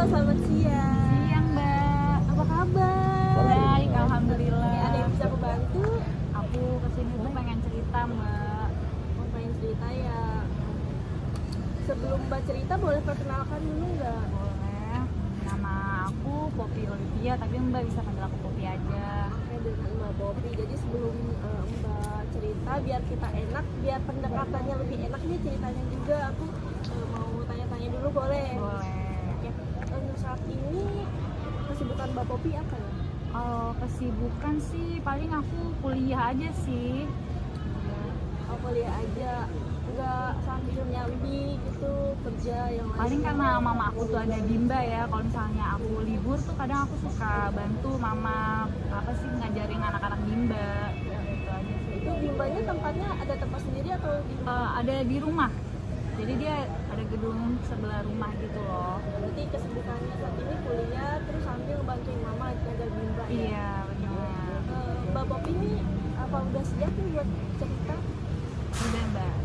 selamat siang. Siang, Mbak. Apa kabar? Baik, alhamdulillah. Oke, ada yang bisa aku bantu? Aku kesini tuh pengen cerita, Mbak. Mau pengen cerita ya. Sebelum Mbak cerita, boleh perkenalkan dulu nggak? Boleh. Nama aku Poppy Olivia, tapi Mbak bisa panggil aku Poppy aja. Oke, dengan Mbak Poppy. Jadi sebelum Mbak cerita, biar kita enak, biar pendekatannya lebih enak nih ceritanya juga. Aku mau tanya-tanya dulu, boleh? Boleh. Oke. Untuk saat ini kesibukan Mbak Poppy apa ya? Kalau kesibukan sih paling aku kuliah aja sih. Aku kuliah aja, nggak sambil nyambi gitu kerja yang lain. Paling karena mama aku tuh ada bimba ya. Kalau misalnya aku libur tuh kadang aku suka bantu mama apa sih ngajarin anak-anak bimba. Ya, gitu aja sih. Itu bimbanya tempatnya ada tempat sendiri atau di rumah? Ada di rumah. Jadi dia ada gedung sebelah rumah gitu loh. Berarti kesibukannya saat ini kuliah terus sambil bantuin mama jaga bimba ya? Iya, benar. Mbak Poppy ini apa udah siap nih buat cerita? Udah, Mbak.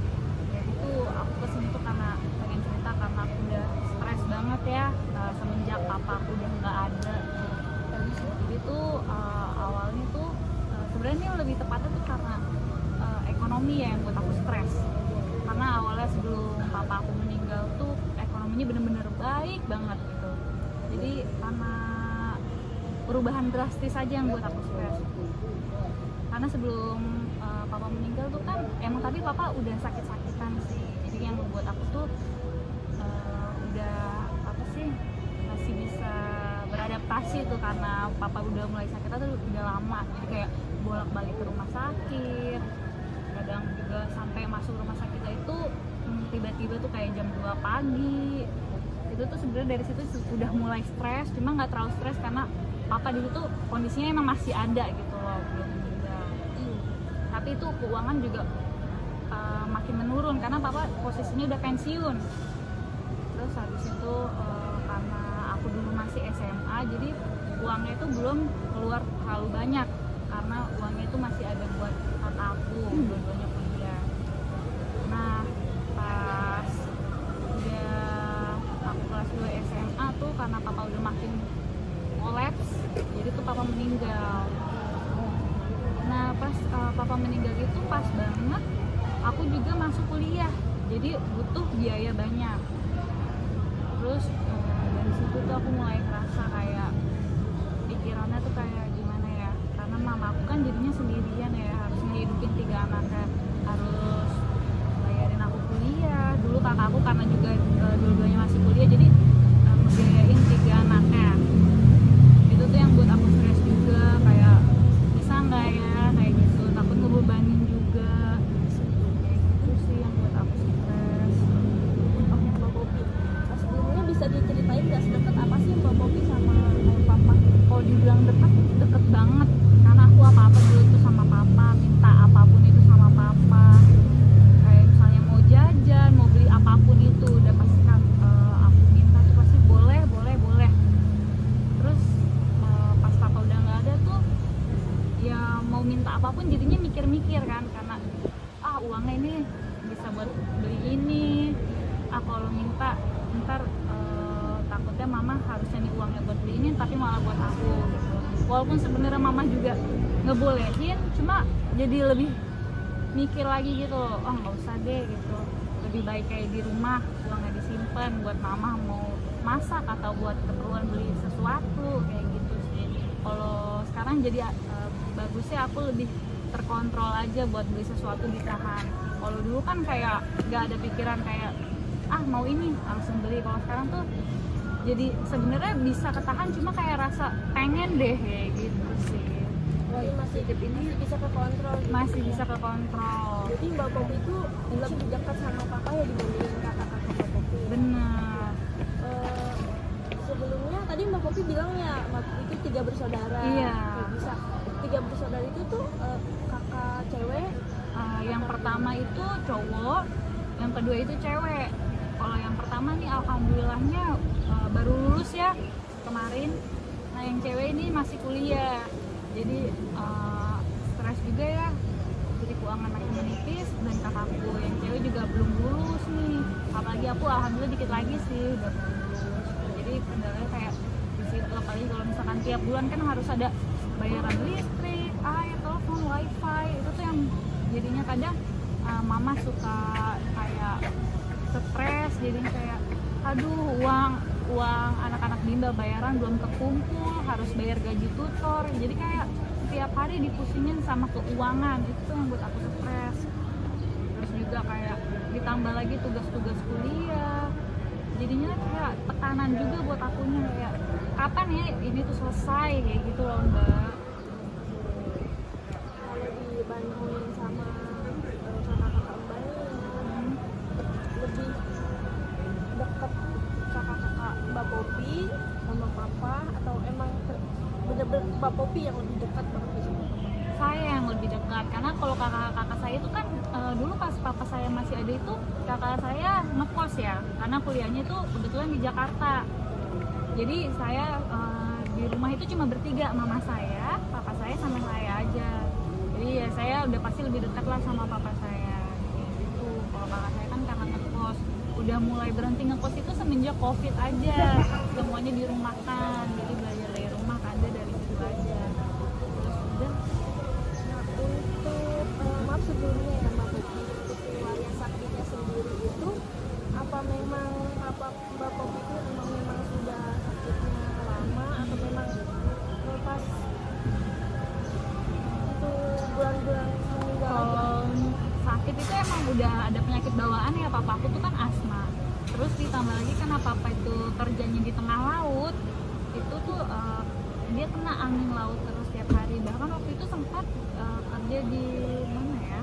Ya itu aku kesini tuh karena pengen cerita karena aku udah stres banget ya semenjak papa aku udah nggak ada. Jadi tuh awalnya tuh sebenarnya lebih tepatnya tuh karena ekonomi ya yang buat aku stres. Karena awalnya sebelum papa aku meninggal tuh ekonominya bener-bener baik banget gitu. Jadi karena perubahan drastis aja yang buat aku stres. Karena sebelum papa meninggal tuh kan emang tapi papa udah sakit-sakitan sih. Jadi yang membuat aku tuh udah apa sih masih bisa beradaptasi tuh karena papa udah mulai sakit tuh udah lama. Jadi kayak bolak-balik ke rumah sakit. Kadang juga sampai masuk rumah sakit itu tiba-tiba tuh kayak jam 2 pagi. Itu tuh sebenarnya dari situ udah mulai stres, cuma nggak terlalu stres karena papa dulu tuh kondisinya emang masih ada gitu loh, belum meninggal. Tapi itu keuangan juga makin menurun karena papa posisinya udah pensiun. Terus habis itu karena aku dulu masih SMA, jadi uangnya itu belum keluar terlalu banyak karena uangnya itu masih ada buat aku dua-duanya kuliah. Nah pas udah aku kelas 2 SMA tuh karena papa udah makin kolaps, jadi tuh papa meninggal. Nah pas papa meninggal itu pas banget aku juga masuk kuliah, jadi butuh biaya banyak. Terus dari situ tuh aku mulai ngerasa kayak pikirannya tuh kayak gimana ya, karena mama aku kan jadinya sendirian ya, harus ngehidupin 3 anaknya, harus bayarin aku kuliah. Dulu kakakku karena juga dua-duanya masih kuliah, jadi ngebiayain 3 anaknya. Itu tuh yang buat aku stres juga, kayak bisa nggak ya kayak gitu, takut ngebebanin juga. Kayak gitu sih yang buat aku stres. Oke, Mbak Poppy. Sebelumnya bisa diceritain nggak sedekat apa sih Mbak Poppy sama papa? Kalau dibilang deket banget, karena aku apa-apa dulu tuh sama papa, minta apapun itu sama papa. Kayak misalnya mau jajan, mau beli apapun itu udah pasti kan aku minta tuh pasti boleh. Terus pas papa udah nggak ada tuh ya mau minta apapun jadinya mikir-mikir kan, karena uangnya ini bisa buat beli ini, kalau minta ntar takutnya mama harusnya nih uangnya buat beli ini tapi malah buat aku gitu. Walaupun sebenarnya mama juga ngebolehin, cuma jadi lebih mikir lagi gitu loh, nggak usah deh gitu, lebih baik kayak di rumah uangnya disimpan buat mama mau masak atau buat keperluan beli sesuatu kayak gitu sih. Kalau sekarang jadi bagusnya aku lebih terkontrol aja buat beli sesuatu ditahan. Kalau dulu kan kayak nggak ada pikiran kayak mau ini langsung beli. Kalau sekarang tuh jadi sebenarnya bisa ketahan, cuma kayak rasa pengen deh kayak gitu sih. Jadi masih bisa ke kontrol gitu. Masih bisa ke kontrol. Jadi Mbak Poppy itu lebih dekat sama papa ya dibandingin kakak-kakak Mbak Poppy. Bener. Sebelumnya tadi Mbak Poppy bilang ya Mbak Poppy itu 3 bersaudara. Iya. Kayak bisa 3 bersaudara itu tuh kakak cewek. Yang pertama itu cowok, yang kedua itu cewek. Kalau yang pertama nih alhamdulillahnya baru lulus ya kemarin. Nah yang cewek ini masih kuliah, jadi stres juga ya. Jadi keuangan makin menipis, dan kakakku yang cewek juga belum lulus nih. Apalagi aku alhamdulillah dikit lagi sih udah lulus. Jadi kendalanya kayak apalagi kalau misalkan tiap bulan kan harus ada bayaran listrik, air, telepon, wifi. Itu tuh yang jadinya kadang mama suka kayak stres, jadinya kayak aduh uang anak-anak bimbel bayaran belum kekumpul, harus bayar gaji tutor, jadi kayak tiap hari dipusingin sama keuangan. Itu tuh yang buat aku stres. Terus juga kayak ditambah lagi tugas-tugas kuliah, jadinya kayak tekanan juga buat akunya, kayak kapan ya ini tuh selesai, kayak gitu loh Mbak. Kalau dibandingin sama kakak-kakak Mbak nih, lebih dekat kakak-kakak Mbak Popi sama Papa, atau emang bener-bener Mbak Popi yang lebih dekat banget di sini? Saya yang lebih dekat, karena kalau kakak-kakak saya itu kan dulu pas papa saya masih ada itu kakak saya ngekos ya, karena kuliahnya itu kebetulan di Jakarta. Jadi saya di rumah itu cuma bertiga, mama saya, papa saya sama saya aja. Jadi ya saya udah pasti lebih dekat lah sama papa saya gitu. Kalau kakak saya kan karena ngekos, udah mulai berhenti ngekos itu semenjak COVID aja, semuanya dirumahkan, jadi belajar dari rumah kan, dari situ aja. Terus udah. Nah, untuk maaf sebelumnya ya Mbak Popi, untuk riwayat sakitnya sendiri itu apa memang Mbak Popi itu memang sudah sakitnya lama, atau memang pas itu bulan-bulan meninggal aja? Kalau sakit itu emang udah ada penyakit bawaan ya, papa aku tuh kan asma. Terus ditambah lagi karena papa itu kerjanya di tengah laut, itu tuh dia kena angin laut terus tiap hari. Bahkan waktu itu sempat kerja di mana ya,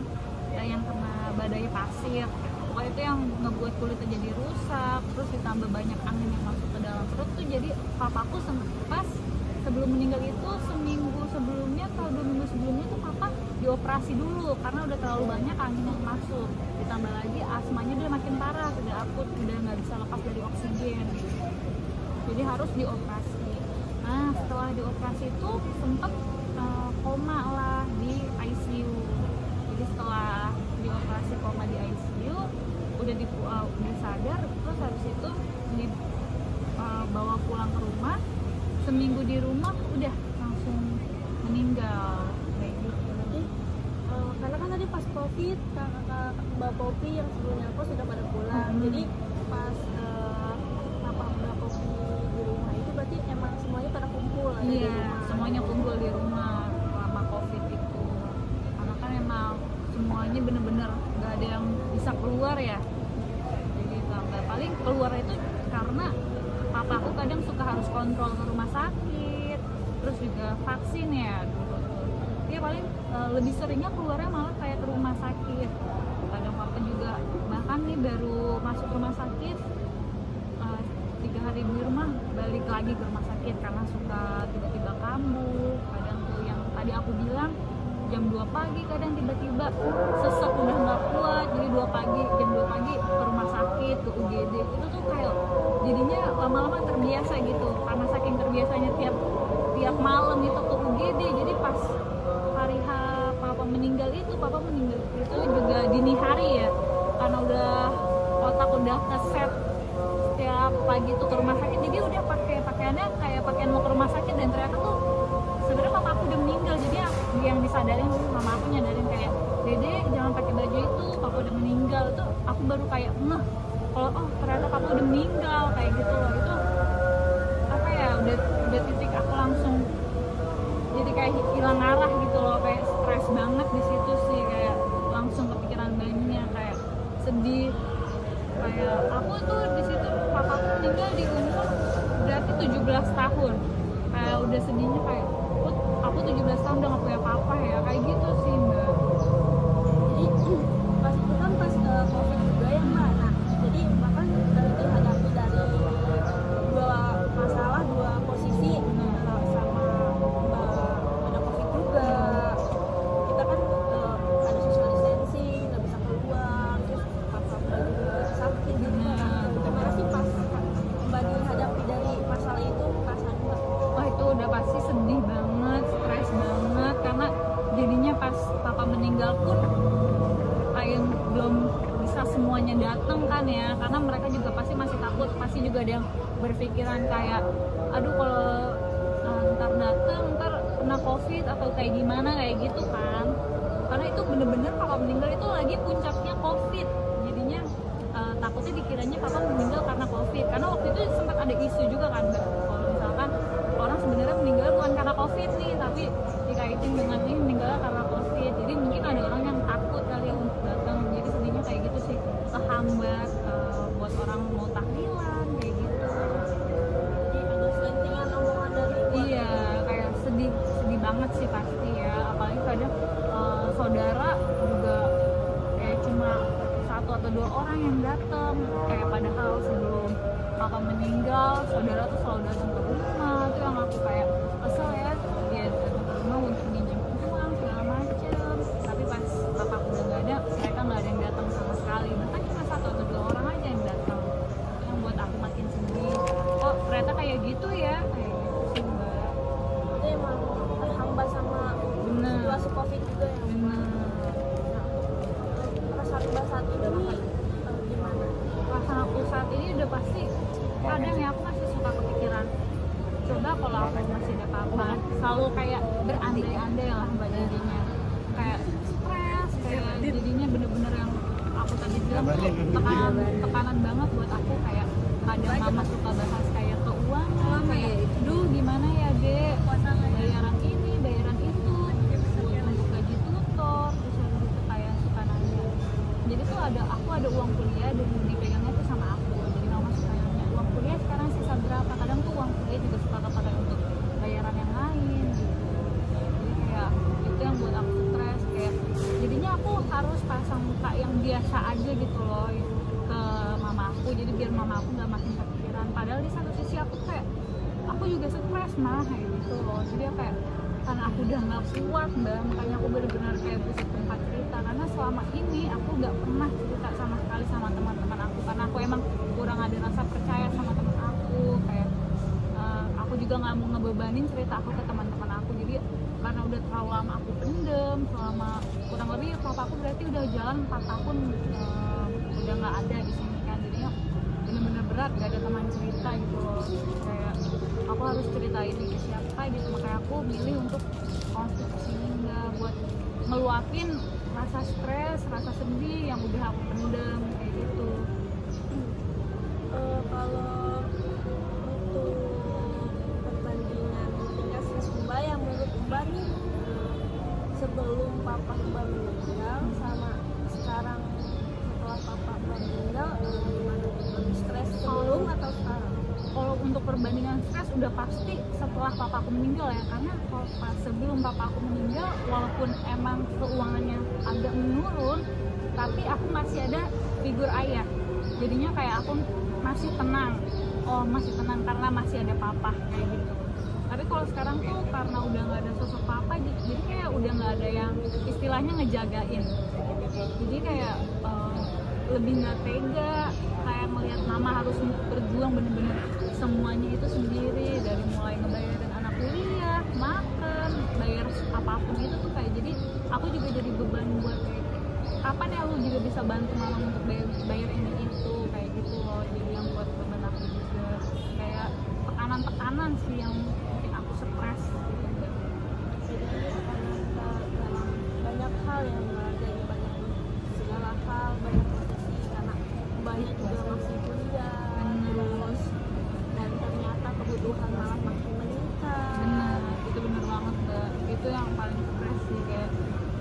yang kena badai pasir. Pokoknya itu yang ngebuat kulitnya jadi rusak. Terus ditambah banyak angin yang masuk ke dalam perut tuh, jadi papaku pas sebelum meninggal itu seminggu sebelumnya atau 2 minggu sebelumnya tuh papa dioperasi dulu karena udah terlalu banyak angin yang masuk. Ditambah lagi asmanya udah makin parah, udah akut, udah nggak bisa lepas dari oksigen, jadi harus dioperasi. Nah setelah dioperasi itu sempet koma lah di ICU. Jadi setelah dioperasi koma di ICU udah sadar, terus habis itu dibawa pulang ke rumah. Seminggu di rumah udah langsung meninggal kayak gitu. Jadi karena kan tadi pas COVID kakak Mbak Popi yang sebelumnya aku sudah pada pulang, jadi pas papa Mbak Popi di rumah itu berarti emang semuanya pada kumpul ada di Iya, rumah. semuanya kumpul di rumah selama COVID itu. Karena kan emang semuanya bener-bener gak ada yang bisa keluar ya. Jadi tambah paling keluar itu karena papa aku kadang suka harus kontrol ke rumah sakit, terus juga vaksin ya dulu tuh. Dia paling lebih seringnya keluarnya malah kayak ke rumah sakit. Kadang papa juga bahkan nih baru masuk rumah sakit 3 hari di rumah balik lagi ke rumah sakit karena suka tiba-tiba kambuh. Kadang tuh yang tadi aku bilang jam 2 pagi kadang tiba-tiba sesek udah nggak kuat, jadi jam 2 pagi ke rumah sakit, ke UGD. Itu tuh kayak jadinya lama-lama terbiasa gitu, karena saking terbiasanya tiap malam itu ke UGD. Jadi pas hari papa meninggal itu juga dini hari ya, karena udah otak udah keset setiap pagi itu ke rumah sakit, jadi udah pakai pakaiannya kayak pakaian mau ke rumah sakit. Dan ternyata tuh sebenarnya papa aku udah meninggal. Jadi yang disadarin mama aku nyadarin kayak, Dede jangan pakai baju itu, papa udah meninggal. Tuh aku baru kayak ngeh kalau ternyata papa udah meninggal kayak gitu loh. Itu apa ya, udah titik aku langsung jadi kayak hilang arah gitu loh, kayak stres banget di situ sih, kayak langsung kepikiran banyak, kayak sedih. Kayak aku tuh di situ papa aku meninggal di umur berarti 17 tahun. Kayak udah sedihnya kayak aku 17 tahun udah gak punya papa ya, kayak gitu sih Mbak. Jadi pas itu kan pas COVID juga ya Mbak. Nah jadi bahkan dihadapi dari dua masalah, dua posisi, sama Mbak ada COVID juga. Kita kan ada social distancing, nggak bisa keluar, terus papa Mbak juga sakit gitu. Gimana sih pas Mbak dihadapi dari masalah itu perasaan Mbak? Wah itu udah pasti sedih banget, stres banget, karena jadinya pas papa meninggal pun kayak belum bisa semuanya datang kan ya, karena mereka juga pasti masih takut, pasti juga ada yang berpikiran kayak aduh kalau dateng ntar kena covid atau kayak gimana kayak gitu kan, karena itu bener-bener papa meninggal itu lagi puncaknya covid, jadinya takutnya dikiranya papa meninggal karena covid, karena waktu itu sempat ada isu juga kan kalau misalkan orang sebenarnya meninggal bukan karena covid nih, tapi dikaitin dengan ini meninggalnya karena covid, jadi mungkin ada orang yang takut kali ya untuk datang, jadi sedihnya kayak gitu sih, kehambat buat orang mau tahlilan kayak gitu. Jadi ada selentingan omongan dari keluarga. Iya, kayak sedih banget sih pasti ya, apalagi kadang saudara juga kayak cuma 1 atau 2 orang yang datang, kayak padahal sebelum papa meninggal saudara tuh selalu datang ke rumah, itu yang aku kayak kesel ya, dia datang ke rumah untuk minjem uang segala macem, tapi pas papa udah nggak ada mereka nggak ada yang datang sama sekali, bahkan cuma 1 atau 2 orang aja yang datang, itu yang buat aku makin sedih, kok ternyata kayak gitu ya, kayak gitu sih mbak. Itu emang terhambat sama Bener. situasi covid juga ya. Perasaan mbak saat ini gimana? Perasaan aku saat ini udah pasti kadang ya aku masih suka kepikiran, coba kalau aku masih ada apa-apa, selalu kayak berandai-andai lah mbak, jadinya kayak stres, kayak jadinya bener-bener yang aku tadi bilang tuh tekanan banget buat aku, kayak kadang mama suka bahas kayak keuangan, kayak duh gimana ya dek, bayaran ini bayaran itu untuk gaji tutor, terus habis itu kayak suka nanya, jadi tuh aku ada uang kuliah dan dipegangnya tuh sama aku, jadi mama suka nanya uang kuliah sekarang sisa berapa, kadang tuh uang kuliah juga suka kepakai untuk bayaran yang lain gitu, jadi kayak itu yang buat aku stres, kayak jadinya aku harus pasang muka yang biasa aja gitu loh ke mama aku, jadi biar mama aku nggak makin kepikiran, padahal di satu sisi aku kayak aku juga stres mah kayak gitu loh, jadi kayak karena aku udah nggak kuat mbak, makanya aku benar-benar kayak butuh tempat cerita, karena selama ini aku nggak pernah cerita sama sekali sama teman-teman aku, karena aku emang kurang ada rasa percaya sama teman aku, kayak aku juga nggak mau ngebebanin cerita aku ke teman-teman aku, jadi karena udah terlalu lama aku pendem, selama kurang lebih papa aku berarti udah jalan 4 tahun udah nggak ada di sini kan, jadinya bener-bener berat, gak ada teman cerita gitu loh, kayak aku harus cerita ini ke siapa gitu, makanya aku milih untuk konsul ke sini nggak, buat ngeluapin rasa stres, rasa sedih yang udah aku pendem kayak gitu. Kalau untuk perbandingan tingkat stres mbak yang menurut mbak nih, sebelum papa mbak meninggal sama sekarang setelah papa mbak meninggal, gimana? Lebih stres sebelum atau sekarang? Kalau untuk perbandingan stres udah pasti setelah papaku meninggal ya, karena kalau pas sebelum papaku meninggal walaupun emang keuangannya agak menurun, tapi aku masih ada figur ayah, jadinya kayak aku masih tenang, masih tenang karena masih ada papa kayak gitu. Tapi kalau sekarang tuh karena udah nggak ada sosok papa, jadi kayak udah nggak ada yang istilahnya ngejagain, jadi kayak lebih nggak tega, kayak melihat mama harus berjuang bener-bener semuanya itu sendiri, dari mulai ngebayarin anak kuliah, makan, bayar apapun itu tuh kayak, jadi aku juga jadi beban buat kayak kapan ya lu juga bisa bantu mama untuk bayar ini itu kayak gitu loh, jadi yang buat beban aku juga kayak tekanan sih yang bikin aku stres gitu. Banyak hal yang menghargai, banyak segala hal, banyak posisi, karena banyak juga masih kuliah terus, dan ternyata kebutuhan malah makin meningkat. Benar, itu benar banget mbak, itu yang paling stres sih, kayak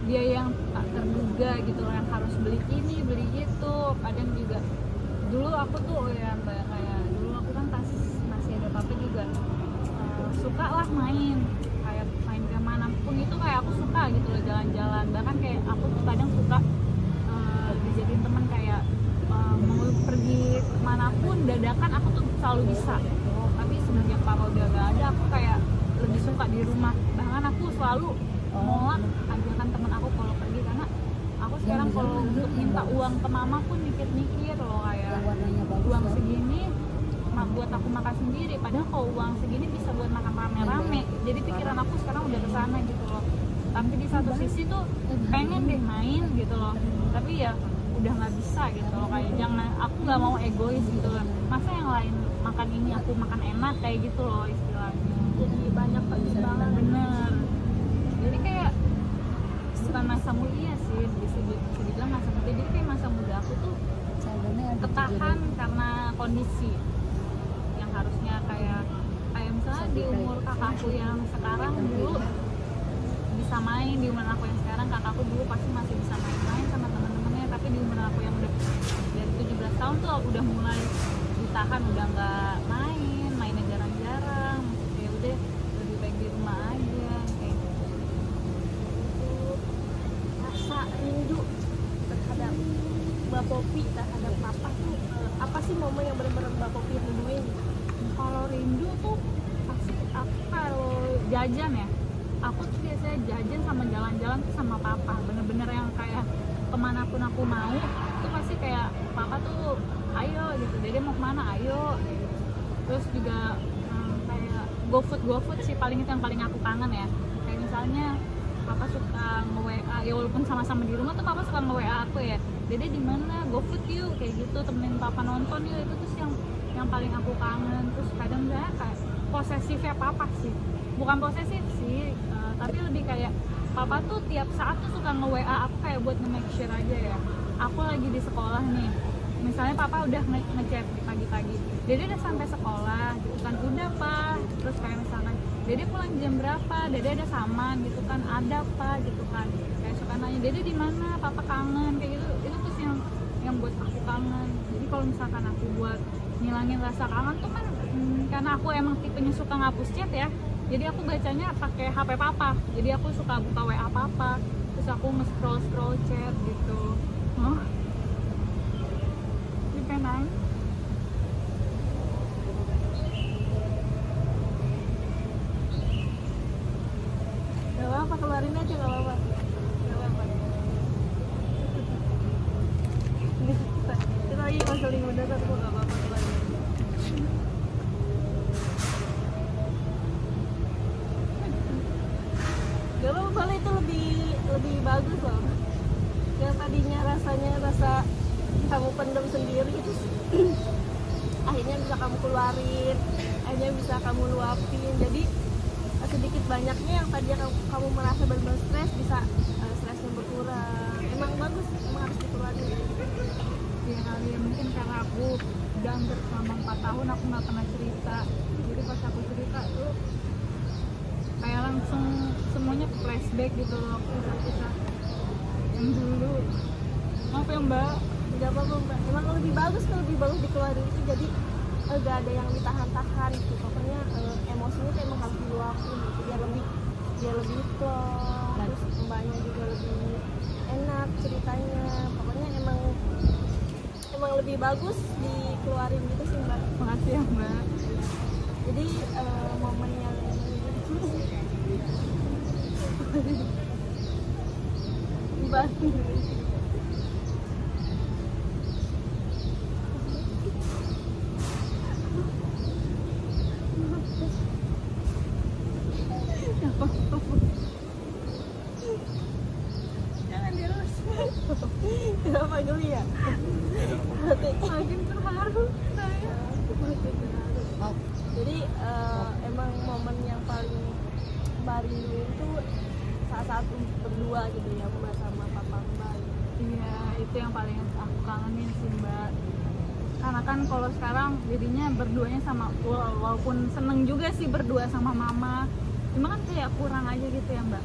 dia yang tak terduga gitu loh, yang harus beli ini beli itu, kadang juga dulu aku tuh ya mbak, kayak dulu aku kan pas masih ada papa juga suka lah main, kayak main kemana pun itu kayak aku suka gitu loh, jalan-jalan, bahkan kayak aku tuh kadang suka dijadiin temen, kayak mau pergi kemanapun dadakan aku tuh selalu bisa gitu. Tapi semenjak papa udah gak ada, aku kayak lebih suka di rumah, bahkan aku selalu nolak ajakan temen aku kalau pergi, karena aku sekarang kalau untuk minta uang ke mama pun mikir-mikir loh, kayak uang segini buat aku makan sendiri, padahal kalau uang segini bisa buat makan rame-rame, jadi pikiran aku sekarang udah kesana gitu loh. Tapi di satu sisi tuh pengen deh main gitu loh, tapi ya udah nggak bisa gitu loh, kayak jangan, aku nggak mau egois gitu loh, masa yang lain makan ini aku makan enak kayak gitu loh istilahnya. Jadi banyak pertimbangan. Bener, jadi kayak bukan masa mulia sih, bisa dibilang masa muda. Jadi kayak masa muda aku tuh ketahan karena kondisi yang harusnya kayak misalnya di umur kakakku yang sekarang dulu bisa main, di umur aku yang sekarang kakakku dulu pasti masih bisa main-main sama teman-temannya, tapi di umur aku yang udah dari 17 tahun tuh aku udah mulai ditahan, udah nggak mainnya jarang-jarang, ya udah lebih baik di rumah aja kayak gitu. Rasa rindu terhadap Mbak Popi, terhadap papa tuh apa sih momen yang benar-benar Mbak Popi rinduin? Kalau rindu tuh pasti aku kalau jajan ya, aku tuh biasanya jajan sama jalan-jalan tuh sama papa, bener-bener yang kayak kemanapun aku mau tuh pasti kayak papa tuh ayo gitu, dede mau kemana ayo gitu. Terus juga kayak GoFood sih paling, itu yang paling aku kangen ya. Kayak misalnya papa suka nge-WA ya, walaupun sama-sama di rumah tuh papa suka nge-WA aku ya, dede di mana GoFood yuk kayak gitu, temenin papa nonton yuk. Itu tuh yang paling aku kangen. Terus kadang saya kayak posesifnya papa sih, bukan posesif sih, tapi lebih kayak papa tuh tiap saat tuh suka nge-WA aku kayak buat nge-make sure aja ya aku lagi di sekolah nih. Misalnya papa udah ngechat di pagi-pagi, dede udah sampai sekolah gitu kan, udah pak. Terus kayak misalkan dede pulang jam berapa, dede ada saman gitu kan, ada pak gitu kan. Kayak suka nanya dede di mana, papa kangen kayak gitu. Itu tuh yang buat aku kangen. Jadi kalau misalkan aku buat ngilangin rasa kangen tuh kan karena aku emang tipenya suka ngapus chat ya, jadi aku bacanya pakai HP papa. Jadi aku suka buka WA papa, terus aku nge-scroll chat gitu. Dipenain. Gak apa-apa, keluarin aja, gak apa-apa. Gak apa-apa. Kita lagi konseling mendadak kok, gak apa-apa, keluarin aja. Gak apa-apa lah, itu lebih bagus loh. Yang tadinya rasanya rasa kamu pendem sendiri itu akhirnya bisa kamu keluarin, akhirnya bisa kamu luapin. Jadi sedikit banyaknya yang tadinya kamu merasa benar-benar stres, bisa stresnya berkurang. Emang bagus, emang harus dikeluarin. Ya kali ya, mungkin karena aku udah hampir selama 4 tahun aku nggak pernah cerita. Jadi pas aku cerita tuh kayak langsung semuanya ke flashback gitu loh, kisah-kisah yang dulu. Maaf ya mbak. Tidak apa-apa mbak, emang lebih bagus kalau lebih bagus dikeluarin itu, jadi gak ada yang ditahan-tahan gitu. Pokoknya emosinya tuh emang harus diluapin gitu, biar lebih plong, terus mbaknya juga lebih enak ceritanya. Pokoknya emang lebih bagus dikeluarin gitu sih mbak. Makasih ya mbak. Jadi momen yang mbak jangan dirus. Kenapa geli ya? Makin terharu saya. Jadi emang momen yang paling mbak rinduin itu saat-saat berdua gitu ya, mbak sama papa mbak. Iya, itu yang paling aku kangenin sih mbak. Karena kan kalau sekarang jadinya berduanya sama, walaupun seneng juga sih berdua sama mama, cuma kan kayak kurang aja gitu ya mbak.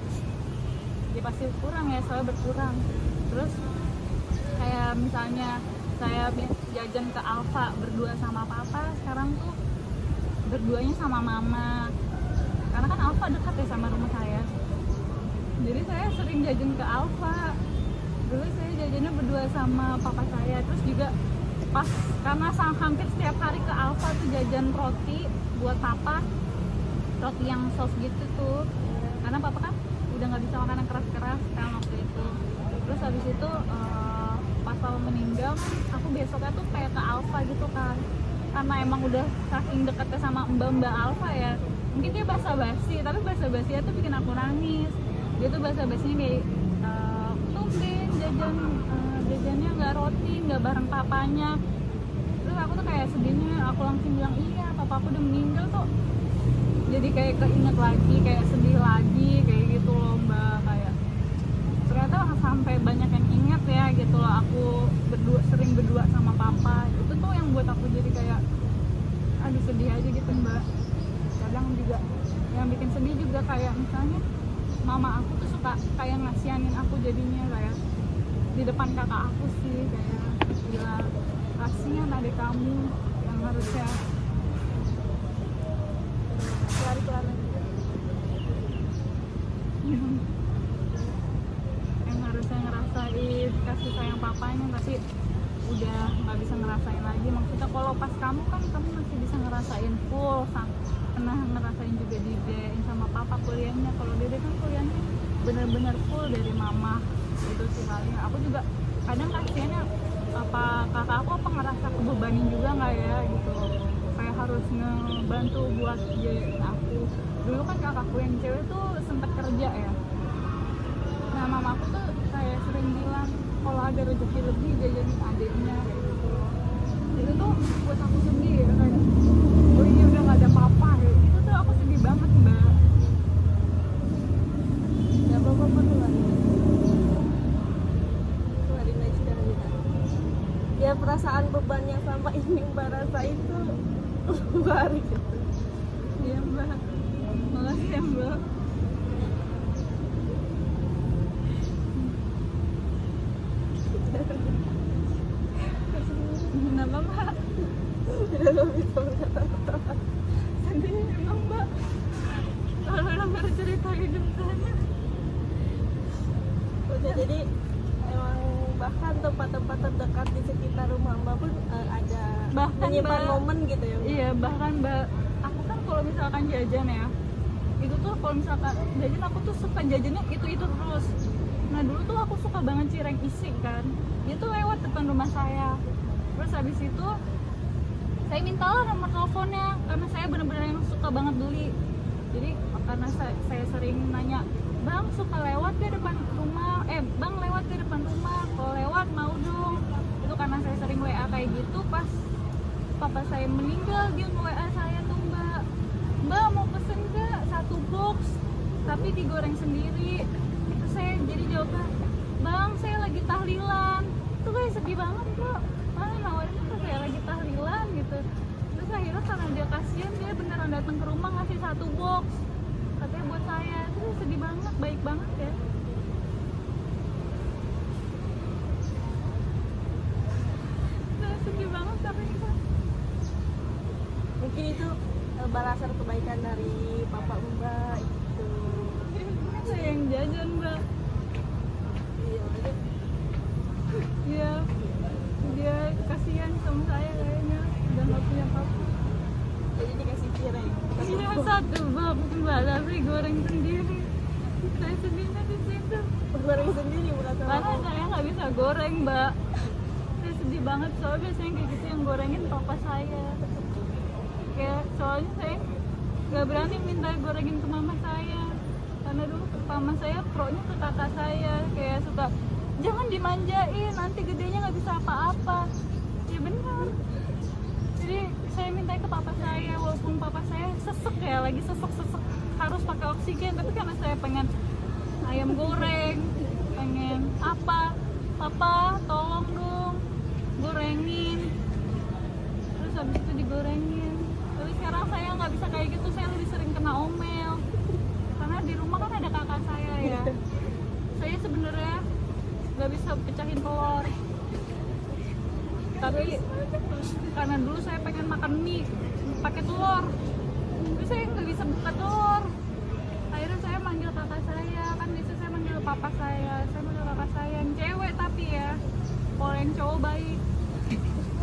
Ya pasti kurang ya, soalnya berkurang. Terus kayak misalnya saya jajan ke Alfa berdua sama papa, sekarang tuh berduanya sama mama. Karena kan Alfa dekat ya sama rumah saya, jadi saya sering jajan ke Alfa. Dulu saya jajannya berdua sama papa saya. Terus juga pas karena hampir setiap hari ke Alfa tuh jajan roti buat papa, roti yang soft gitu tuh, karena papa kan udah nggak bisa makan yang keras-keras kan waktu itu. Terus habis itu pas papa meninggal kan aku besoknya tuh kayak ke Alfa gitu kan, karena emang udah saking deketnya sama mbak Alfa ya, mungkin dia basa-basi, tapi basa-basinya tuh bikin aku nangis. Dia tuh basa-basinya kayak tumben jajannya nggak roti, nggak bareng papanya. Terus aku tuh kayak sedihnya, aku langsung bilang iya papa aku udah meninggal tuh jadi kayak keinget lagi, kayak sedih lagi, kayak gitu loh mbak. Kayak ternyata sampai banyak yang ingat ya gitu loh, aku sering berdua sama papa. Itu tuh yang buat aku jadi kayak aduh sedih aja gitu mbak. Kadang juga yang bikin sedih juga kayak misalnya mama aku tuh suka kayak ngasihanin aku jadinya, kayak di depan kakak aku sih kayak bilang kasihan adik kamu yang harusnya Pelan-pelan yang harusnya ngerasain kasih sayang papanya tapi udah nggak bisa ngerasain lagi. Maksudnya kalau pas kamu kan kamu masih bisa ngerasain full, pernah ngerasain juga didein sama papa kuliahnya. Kalau dede kan kuliahnya bener-bener full dari mama gitu sih kali. Aku juga kadang kasihannya apa kakak aku apa ngerasa kebebanin juga nggak ya gitu, kayak harus ngebantu buat biayain aku. Dulu kan kakakku yang cewek tuh sempet kerja ya, nah mama aku tuh kayak sering bilang kalau ada rezeki lebih jajanin adiknya kayak gitu. Itu tuh buat aku sedih ya, kayak oh ini udah nggak ada papa ya. Itu tuh aku sedih banget mbak. ya bapak keluarin aja sekarang kita. Ya perasaan beban yang sama ini mbak rasa itu luar gitu. Iya mbak, makasih ya mbak. Kenapa mbak? Udah bisa berkata-kata. Sedih emang mbak kalau denger cerita hidup saya. Udah, jadi emang bahkan tempat-tempat terdekat di sekitar rumah mbak pun ada Bahkan, menyimpan Mbak. momen gitu ya mbak? Iya bahkan mbak, aku kan kalau misalkan jajan ya itu tuh kalau misalkan jajan aku tuh suka jajannya itu terus. Nah dulu tuh aku suka banget cireng isi kan, itu lewat depan rumah saya. Terus habis itu saya mintalah nomor teleponnya karena saya benar-benar yang suka banget beli. Jadi karena saya sering nanya, bang suka lewat ke depan rumah, bang lewat ke depan rumah, kalau lewat mau dong. Itu karena saya sering WA kayak gitu. Pas papa saya meninggal dia nge-WA saya tuh mbak mau pesen gak 1 box tapi digoreng sendiri. Itu saya jadi jawabnya, bang saya lagi tahlilan. Itu kayak sedih banget mbak, mana nawarin tuh saya lagi tahlilan gitu. Terus akhirnya karena dia kasihan dia beneran datang ke rumah ngasih 1 box katanya buat saya. Itu sedih banget, baik banget ya. Nah, sedih banget tapi kan Mungkin itu balasan kebaikan dari papa mbak itu. saya yang jajan mbak. Iya, jadi Iya, dia kasihan sama saya kayaknya udah nggak punya apa-apa. jadi dikasih cireng. Iya 1 box mbak tapi goreng sendiri. Saya sedihnya di situ Goreng sendiri bukan sama karena papa. saya nggak bisa goreng mbak. Saya sedih banget soalnya biasanya kayak gitu yang gorengin papa saya. Kayak soalnya saya nggak berani minta gorengin ke mama saya karena dulu mama saya pro-nya ke kakak saya, kayak suka jangan dimanjain nanti gedenya nggak bisa apa-apa. Ya benar, jadi saya minta ke papa saya walaupun papa saya sesek ya, lagi sesek harus pakai oksigen, tapi karena saya pengen ayam goreng, pengen apa, papa tolong dong gorengin. Terus habis itu digorengin. Tapi sekarang saya nggak bisa kayak gitu, saya lebih sering kena omel karena di rumah kan ada kakak saya ya. Saya sebenarnya nggak bisa pecahin telur, tapi karena dulu saya pengen makan mie pakai telur, tapi saya nggak bisa buka telur. Akhirnya saya manggil kakak saya, kan biasa saya manggil papa saya manggil kakak saya yang cewek tapi ya. Kalau yang cowok baik,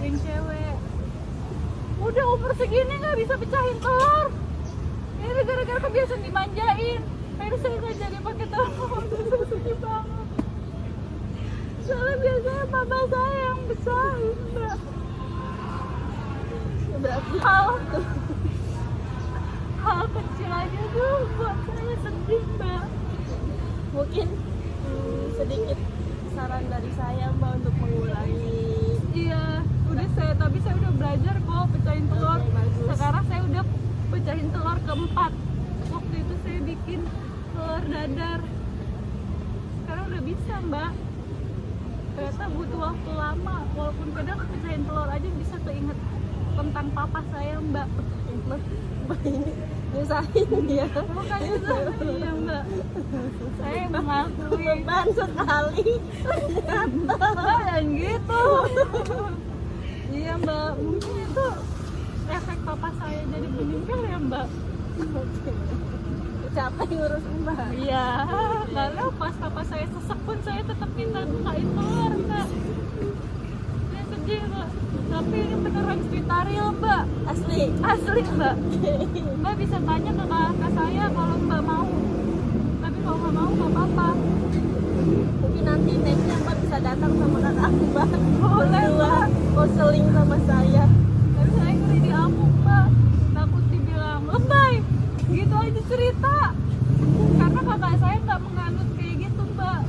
yang cewek udah umur segini nggak bisa pecahin telur. Ini gara-gara kebiasaan dimanjain. Akhirnya saya nggak jadi pakai telur. Itu sedih banget. Soalnya biasanya papa saya yang besarin mbak. Berarti Hal kecil aja tuh buat saya sedih mbak. mungkin sedikit saran dari saya mbak untuk mengurangi Iya, udah tapi saya udah belajar kok pecahin telur. Oke, bagus. Sekarang saya udah pecahin telur keempat. Waktu itu saya bikin telur dadar. Sekarang udah bisa, Mbak. Ternyata butuh waktu lama, walaupun kadang pecahin telur aja bisa keinget tentang papa saya, Mbak. Mbak ini nyusahin ya. Bukan itu, iya, Mbak. Saya mengakui. Beban sekali. Mbak, yang gitu. Iya, Mbak. Mungkin itu efek papa saya jadi meninggal ya, Mbak. Capek ngurus Mbak. Iya, karena pas papa saya sesek pun saya tetap minta bukain telur, Mbak. Saya sedih, Mbak. Tapi ini beneran cerita real, Mbak. Asli. Asli, Mbak. Mbak bisa tanya ke kakak saya kalau Mbak mau. Tapi kalau nggak mau, nggak apa-apa. Mungkin nanti nextnya Mbak bisa datang sama kakak Mbak. Boleh, Berdua Mbak. konseling sama saya. Tapi saya ngeri diamuk, Mbak. Takut dibilang lebay. Gitu aja cerita. Karena kakak saya nggak menganut kayak gitu, Mbak.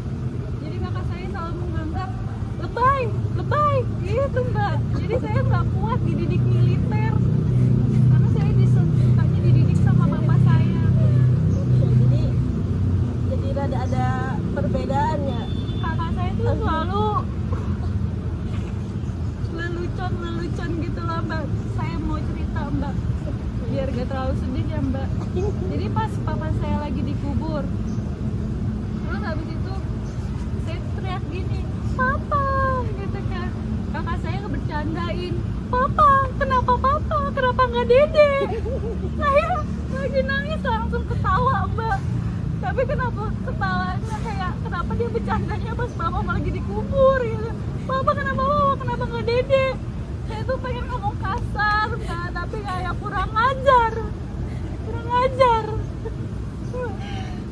Jadi kakak saya selalu menganggap lebay, lebay, gitu, Mbak. Jadi saya nggak kuat dididik militer. Karena saya disukanya dididik sama bapak saya. Jadi rada ada perbedaannya. Kakak saya tuh selalu lelucon gitu lah, Mbak. Saya mau cerita, Mbak, biar gak terlalu sedih ya, Mbak. Jadi pas papa saya lagi dikubur, terus habis itu saya teriak gini, papa, gitu kan. Kakak saya ngebercandain, papa, kenapa nggak dede? Saya lagi nangis langsung ketawa, Mbak. Tapi kenapa ketawanya kayak kenapa dia bercandanya pas mama lagi dikubur gitu. Papa kenapa nggak dede? Saya tuh pengen ngomong kasar, Mbak, tapi kayak kurang ajar.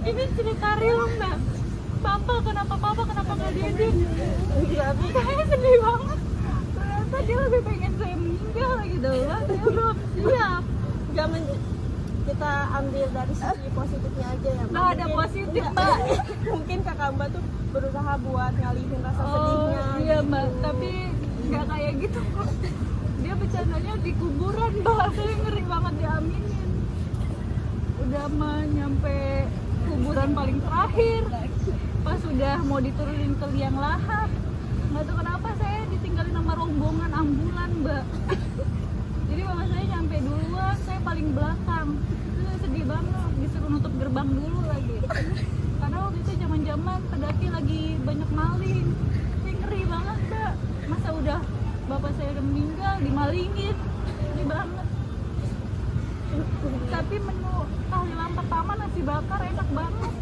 Ini cerita real, Mbak. Papa kenapa nggak dede? Saya sedih banget. Ternyata dia lebih pengen saya meninggal gitu, Mbak. Saya belum siap. Gak kita ambil dari sisi positifnya aja ya Mbak. Nggak ada positif, enggak. Mbak. Mungkin kakak Mbak tuh berusaha buat ngalihin rasa sedihnya. Iya, gitu. Mbak, tapi nggak kayak gitu kok. Dia bercandanya di kuburan, Mbak. Saya ngeri banget diaminin. Udah nyampe kuburan paling terakhir. Pas udah mau diturunin ke liang lahat, nggak tahu kenapa saya ditinggalin sama rombongan ambulan, Mbak. Jadi bapak saya nyampe duluan, saya paling belakang. Terus saya sedih banget, disuruh nutup gerbang dulu lagi. Karena waktu itu zaman-zaman pedaki lagi banyak maling. Saya ngeri banget, Mbak. Masa udah bapak saya udah meninggal, dimalingin. Ngeri banget. Tapi menu tahlilan pertama nasi bakar enak banget.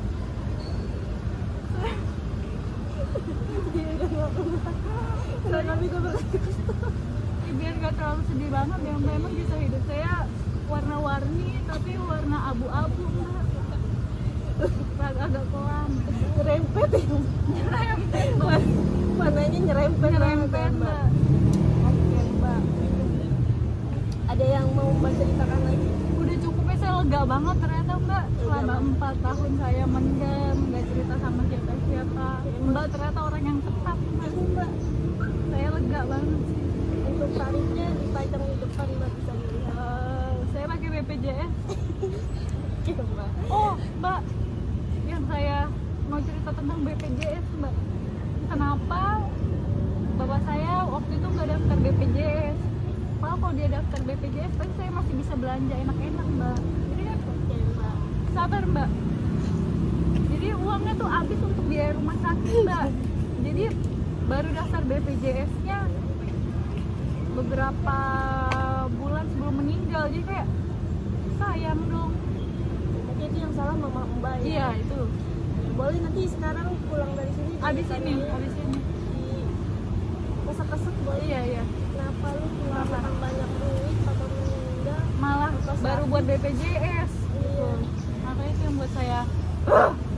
Biar gak terlalu sedih banget ya, memang kisah hidup saya warna-warni tapi warna abu-abu, Mbak. Agak kelam, Nyerempet ya. nyerempet, Mbak. Warnanya nyerempet banget ya, Mbak. Oke Mbak. Ada yang mau Mbak ceritakan lagi? Udah cukupnya, saya lega banget ternyata, Mbak. Selama 4 tahun saya mendem, gak cerita sama siapa-siapa. Mbak ternyata orang yang tepat, Mbak. Saya lega banget sih. Untuk tarifnya dipajang di depan Mbak bisa dilihat. Saya pakai BPJS. Iya Mbak. Oh, Mbak, yang saya mau cerita tentang BPJS, Mbak. Kenapa bapak saya waktu itu nggak daftar BPJS? Padahal kalau dia daftar BPJS, pasti saya masih bisa belanja enak-enak, Mbak. Jadi kan, Oke Mbak. sabar, Mbak. Jadi uangnya tuh habis untuk biaya rumah sakit, Mbak. Jadi baru daftar BPJS-nya beberapa bulan sebelum meninggal. Jadi kayak sayang dong. Berarti itu yang salah mama Mbak ya? Iya, itu. Boleh nanti sekarang pulang dari sini Abis ini. di kesek-kesek boleh? Iya. Kenapa lu pulang makan banyak duit atau meninggal? Malah Pas baru sakit. buat BPJS. Iya. Makanya itu yang buat saya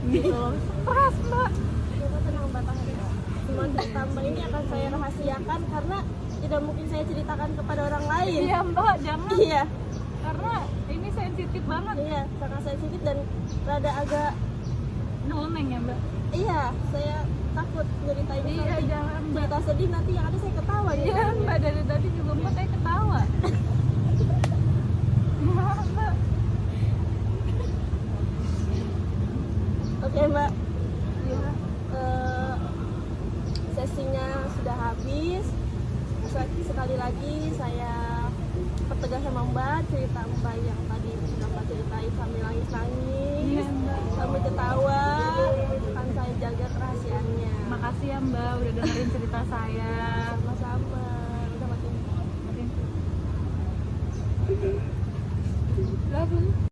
gitu loh. Stres, Mbak. Coba tenang Mbak, tahan Mbak. Semua cerita Mbak ini akan saya rahasiakan karena tidak mungkin saya ceritakan kepada orang lain. Iya, Mbak, jangan. Iya. Karena ini sensitif banget. Iya, sangat sensitif dan rada agak Noleng ya, Mbak. Iya, saya takut ceritain Iya, nanti jangan, Mbak. cerita sedih nanti yang ada saya ketawa Iya ya. Mbak, dari tadi juga Mbak kayak ketawa. Mbak. Oke Mbak, Iya. eh, sesinya sudah habis. Sekali lagi saya pertegas sama Mbak, cerita Mbak yang tadi sudah Mbak ceritain sambil Iya nangis-nangis, Mbak. sambil ketawa, akan saya jaga kerahasiaannya. Makasih ya Mbak udah dengerin cerita saya. Sama-sama. Udah makin. Love you.